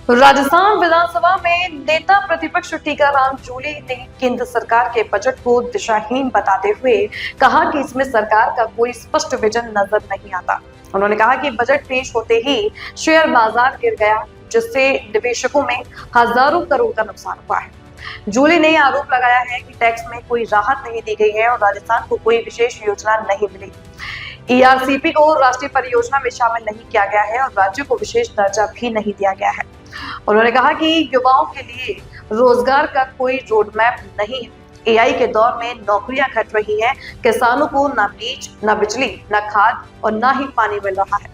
राजस्थान विधानसभा में नेता प्रतिपक्ष टीकाराम जूली ने केंद्र सरकार के बजट को दिशाहीन बताते हुए कहा कि इसमें सरकार का कोई स्पष्ट विजन नजर नहीं आता। उन्होंने कहा कि बजट पेश होते ही शेयर बाजार गिर गया, जिससे निवेशकों में हजारों करोड़ का नुकसान हुआ है। जूली ने आरोप लगाया है कि टैक्स में कोई राहत नहीं दी गई है और राजस्थान को कोई विशेष योजना नहीं मिली। ईआरसीपी को राष्ट्रीय परियोजना में शामिल नहीं किया गया है और राज्य को विशेष दर्जा भी नहीं दिया गया है। उन्होंने कहा कि युवाओं के लिए रोजगार का कोई रोड मैप नहीं है। एआई के दौर में नौकरियां घट रही हैं, किसानों को न बीज, न बिजली, न खाद और न ही पानी मिल रहा है,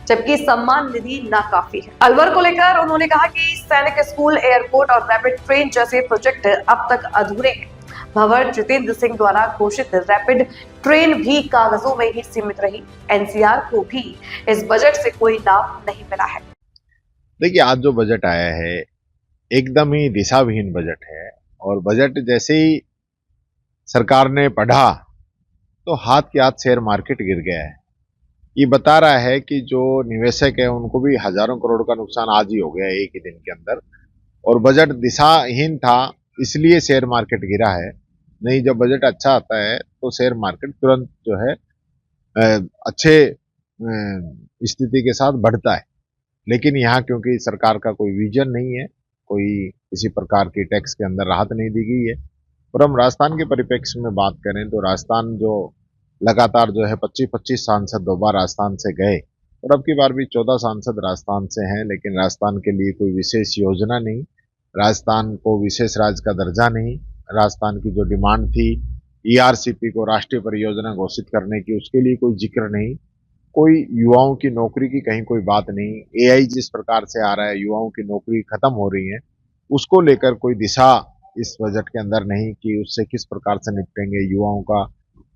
जबकि सम्मान निधि नाकाफी है। अलवर को लेकर उन्होंने कहा कि सैनिक स्कूल, एयरपोर्ट और रैपिड ट्रेन जैसे प्रोजेक्ट अब तक अधूरे हैं। भंवर जितेंद्र सिंह द्वारा घोषित रैपिड ट्रेन भी कागजों में ही सीमित रही। एनसीआर को भी इस बजट से कोई लाभ नहीं मिला है। देखिए, आज जो बजट आया है एकदम ही दिशाविहीन बजट है और बजट जैसे ही सरकार ने पढ़ा तो हाथ के हाथ शेयर मार्केट गिर गया है। ये बता रहा है कि जो निवेशक है उनको भी हजारों करोड़ का नुकसान आज ही हो गया एक ही दिन के अंदर, और बजट दिशाहीन था इसलिए शेयर मार्केट गिरा है। नहीं, जब बजट अच्छा आता है तो शेयर मार्केट तुरंत जो है अच्छे स्थिति के साथ बढ़ता है। लेकिन यहाँ क्योंकि सरकार का कोई विजन नहीं है, कोई किसी प्रकार की टैक्स के अंदर राहत नहीं दी गई है। और हम राजस्थान के परिप्रेक्ष्य में बात करें तो राजस्थान जो लगातार जो है 25-25 सांसद 2 बार राजस्थान से गए और अब की बार भी 14 सांसद राजस्थान से हैं, लेकिन राजस्थान के लिए कोई विशेष योजना नहीं, राजस्थान को विशेष राज्य का दर्जा नहीं। राजस्थान की जो डिमांड थी ईआरसीपी को राष्ट्रीय परियोजना घोषित करने की, उसके लिए कोई जिक्र नहीं। कोई युवाओं की नौकरी की कहीं कोई बात नहीं। एआई जिस प्रकार से आ रहा है, युवाओं की नौकरी खत्म हो रही है, उसको लेकर कोई दिशा इस बजट के अंदर नहीं कि उससे किस प्रकार से निपटेंगे, युवाओं का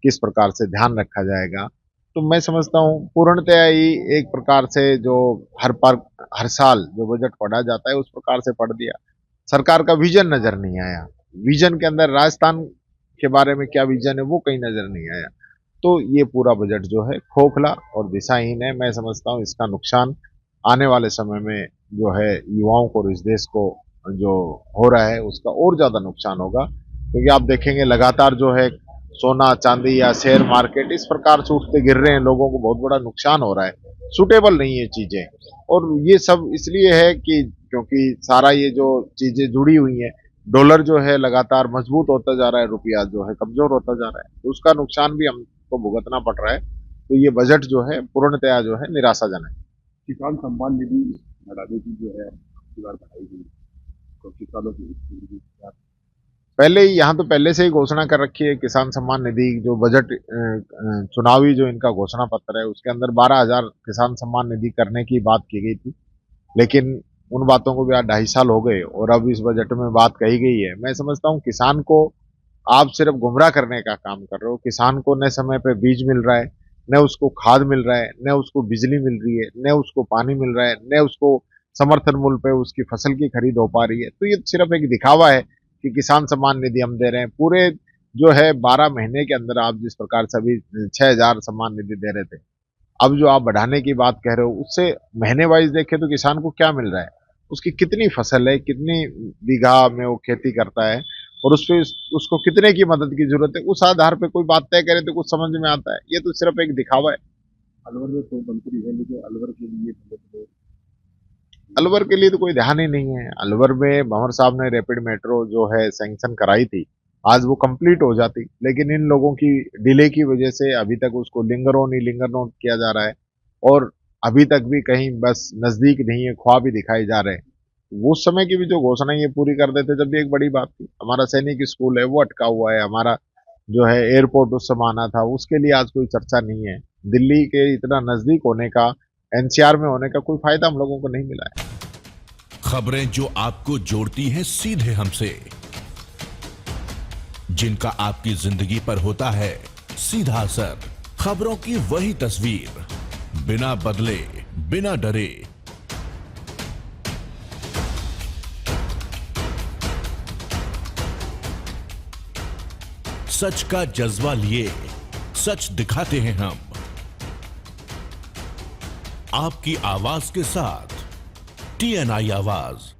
किस प्रकार से ध्यान रखा जाएगा। तो मैं समझता हूँ पूर्णतया ही एक प्रकार से जो हर साल जो बजट पढ़ा जाता है उस प्रकार से पढ़ दिया। सरकार का विजन नजर नहीं आया। विजन के अंदर राजस्थान के बारे में क्या विजन है वो कहीं नजर नहीं आया। तो ये पूरा बजट जो है खोखला और दिशाहीन है। मैं समझता हूँ इसका नुकसान आने वाले समय में जो है युवाओं को और इस देश को जो हो रहा है उसका और ज्यादा नुकसान होगा, क्योंकि आप देखेंगे लगातार जो है सोना चांदी या शेयर मार्केट इस प्रकार से उठते गिर रहे हैं, लोगों को बहुत बड़ा नुकसान हो रहा है। सुटेबल नहीं है चीजें, और ये सब इसलिए है कि क्योंकि सारा ये जो चीजें जुड़ी हुई हैं, डॉलर जो है लगातार मजबूत होता जा रहा है, रुपया जो है कमजोर होता जा रहा है, तो उसका नुकसान भी हमको भुगतना पड़ रहा है। तो ये बजट जो है पूर्णतया जो है निराशाजनक है। किसान सम्मान निधि बढ़ाने की जो है बढ़ाई गई तो किसानों की पहले ही यहाँ तो पहले से ही घोषणा कर रखी है किसान सम्मान निधि। जो बजट चुनावी जो इनका घोषणा पत्र है उसके अंदर 12,000 किसान सम्मान निधि करने की बात की गई थी, लेकिन उन बातों को भी आज 2.5 साल हो गए और अब इस बजट में बात कही गई है। मैं समझता हूँ किसान को आप सिर्फ गुमराह करने का काम कर रहे हो। किसान को न समय पे बीज मिल रहा है, न उसको खाद मिल रहा है, न उसको बिजली मिल रही है, न उसको पानी मिल रहा है, न उसको समर्थन मूल्य पे उसकी फसल की खरीद हो पा रही है। तो ये सिर्फ एक दिखावा है कि किसान सम्मान निधि हम दे रहे हैं। पूरे जो है 12 महीने के अंदर आप जिस प्रकार से अभी 6,000 सम्मान निधि दे रहे थे, अब जो आप बढ़ाने की बात कह रहे हो उससे महीने वाइज देखें तो किसान को क्या मिल रहा है, उसकी कितनी फसल है, कितनी बीघा में वो खेती करता है और उस पे उसको कितने की मदद की जरूरत है, उस आधार पे कोई बात तय करे तो कुछ समझ में आता है। ये तो सिर्फ एक दिखावा है। अलवर में तो मंत्री है, लेकिन अलवर के लिए तो कोई ध्यान ही नहीं है। अलवर में भंवर साहब ने रैपिड मेट्रो जो है सैंक्शन कराई थी, आज वो कंप्लीट हो जाती, लेकिन इन लोगों की डिले की वजह से अभी तक उसको लिंगर नोट किया जा रहा है और अभी तक भी कहीं बस नजदीक नहीं है, ख्वाब भी दिखाए जा रहे हैं। वो उस समय की भी जो घोषणा ये पूरी कर देते जब भी एक बड़ी बात थी। हमारा सैनिक स्कूल है वो अटका हुआ है, हमारा जो है एयरपोर्ट उस समय आना था, उसके लिए आज कोई चर्चा नहीं है। दिल्ली के इतना नजदीक होने का, एनसीआर में होने का कोई फायदा हम लोगों को नहीं मिला है। खबरें जो आपको जोड़ती हैं सीधे हमसे, जिनका आपकी जिंदगी पर होता है सीधा असर, खबरों की वही तस्वीर, बिना बदले बिना डरे। सच का जज्बा लिए सच दिखाते हैं हम, आपकी आवाज के साथ TNI आवाज